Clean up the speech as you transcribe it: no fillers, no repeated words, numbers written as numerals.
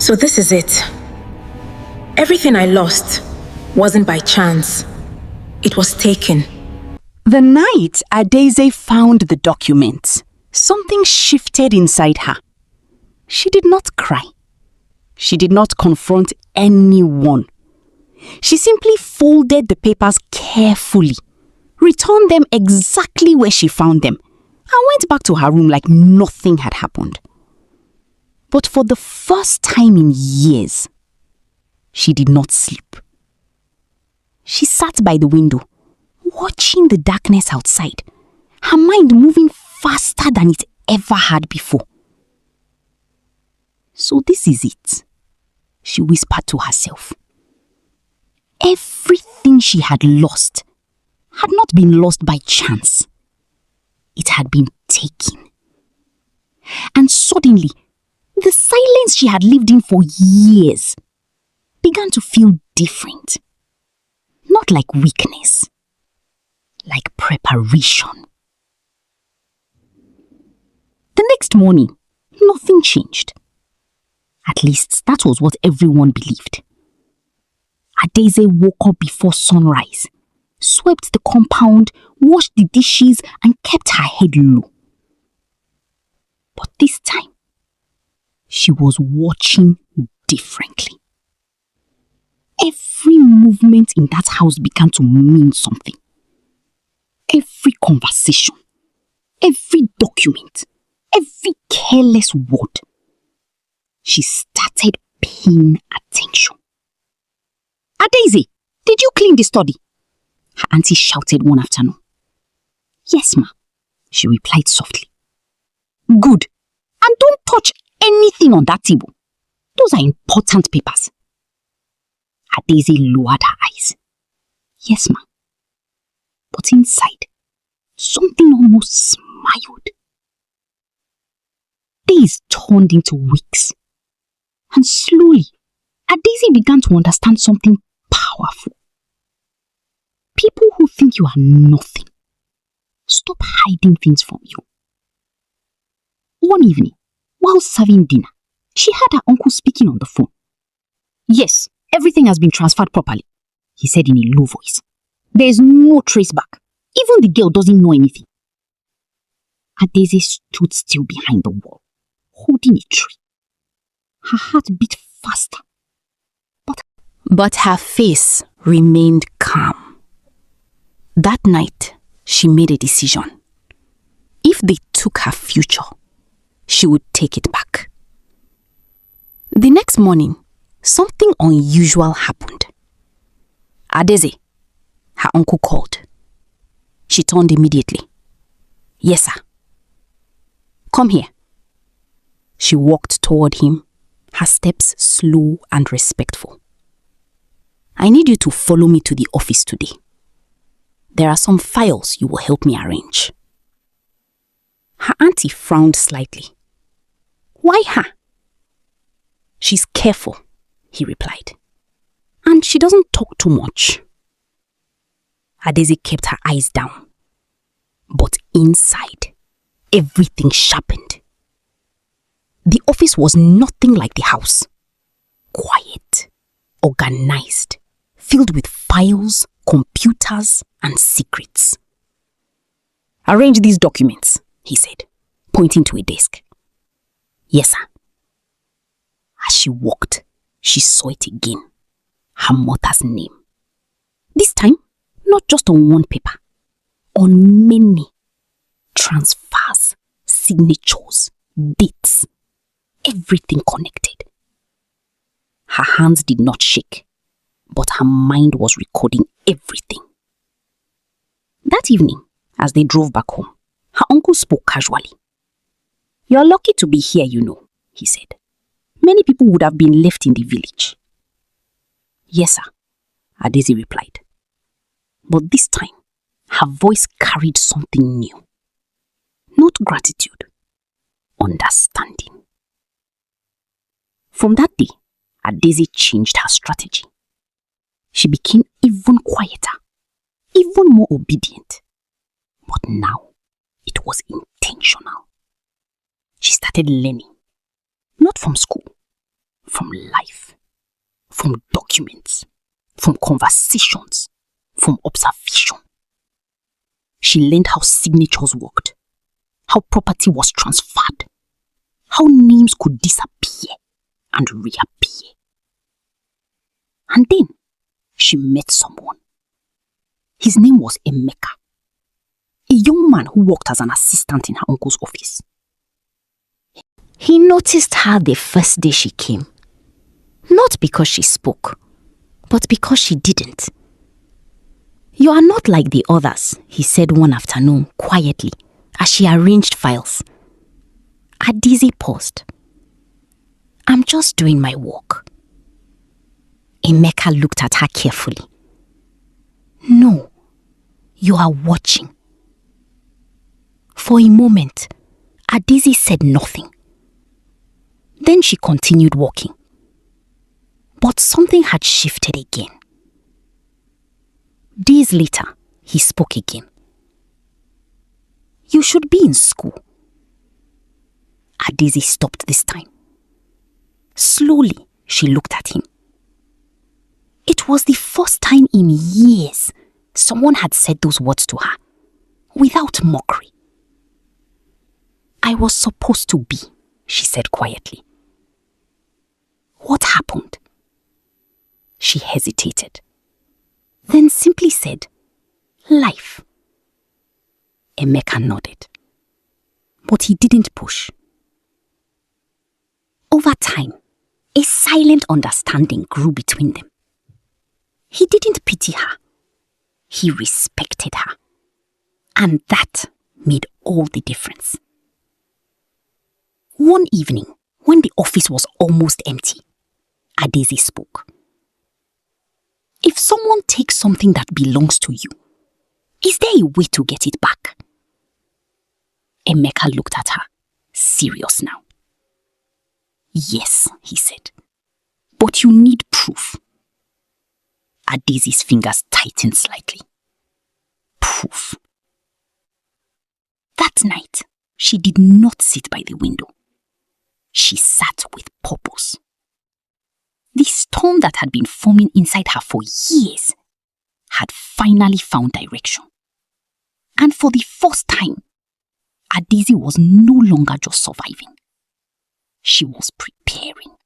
So this is it. Everything I lost wasn't by chance. It was taken. The night Adaeze found the document, something shifted inside her. She did not cry. She did not confront anyone. She simply folded the papers carefully, returned them exactly where she found them, and went back to her room like nothing had happened. But for the first time in years, she did not sleep. She sat by the window, watching the darkness outside, her mind moving faster than it ever had before. So this is it, she whispered to herself. Everything she had lost had not been lost by chance. It had been taken. And suddenly, the silence she had lived in for years began to feel different. Not like weakness, like preparation. The next morning, nothing changed. At least that was what everyone believed. Adaeze woke up before sunrise, swept the compound, washed the dishes, and kept her head low. But this time, she was watching differently. Every movement in that house began to mean something. Every conversation, every document, every careless word. She started paying attention. Adaeze, did you clean the study? Her auntie shouted one afternoon. Yes, ma, she replied softly. Good. And don't touch anything on that table. Those are important papers. Adaeze lowered her eyes. Yes, ma. But inside, something almost smiled. Days turned into weeks. And slowly, Adaeze began to understand something powerful. People who think you are nothing stop hiding things from you. One evening, while serving dinner, she heard her uncle speaking on the phone. Yes, everything has been transferred properly, he said in a low voice. There is no trace back. Even the girl doesn't know anything. Adaeze stood still behind the wall, holding a tree. Her heart beat faster. But her face remained calm. That night, she made a decision. If they took her future, she would take it back. The next morning, something unusual happened. Adaeze, her uncle called. She turned immediately. Yes, sir. Come here. She walked toward him, her steps slow and respectful. I need you to follow me to the office today. There are some files you will help me arrange. Her auntie frowned slightly. Why her? She's careful, he replied. And she doesn't talk too much. Adaeze kept her eyes down. But inside, everything sharpened. The office was nothing like the house. Quiet, organized, filled with files, computers, and secrets. Arrange these documents, he said, pointing to a desk. Yes, sir. As she walked, she saw it again. Her mother's name. This time, not just on one paper, on many. Transfers, signatures, dates, everything connected. Her hands did not shake, but her mind was recording everything. That evening, as they drove back home, her uncle spoke casually. You're lucky to be here, you know, he said. Many people would have been left in the village. Yes, sir, Adaeze replied. But this time, her voice carried something new. Not gratitude, understanding. From that day, Adaeze changed her strategy. She became even quieter, even more obedient. But now, it was intentional. She started learning, not from school, from life, from documents, from conversations, from observation. She learned how signatures worked, how property was transferred, how names could disappear and reappear. And then she met someone. His name was Emeka, a young man who worked as an assistant in her uncle's office. He noticed her the first day she came. Not because she spoke, but because she didn't. "You are not like the others," he said one afternoon quietly as she arranged files. Adaeze paused. "I'm just doing my work." Emeka looked at her carefully. "No, you are watching." For a moment, Adaeze said nothing. Then she continued walking. But something had shifted again. Days later, he spoke again. "You should be in school." Adaeze stopped this time. Slowly, she looked at him. It was the first time in years someone had said those words to her, without mockery. "I was supposed to be," she said quietly. "What happened?" She hesitated, then simply said, "Life." Emeka nodded, but he didn't push. Over time, a silent understanding grew between them. He didn't pity her. He respected her. And that made all the difference. One evening, when the office was almost empty, Adaeze spoke. "If someone takes something that belongs to you, is there a way to get it back?" Emeka looked at her, serious now. "Yes," he said, "but you need proof." Adaeze's fingers tightened slightly. Proof. That night, she did not sit by the window. She sat with purpose. The storm that had been forming inside her for years had finally found direction. And for the first time, Adaeze was no longer just surviving. She was preparing.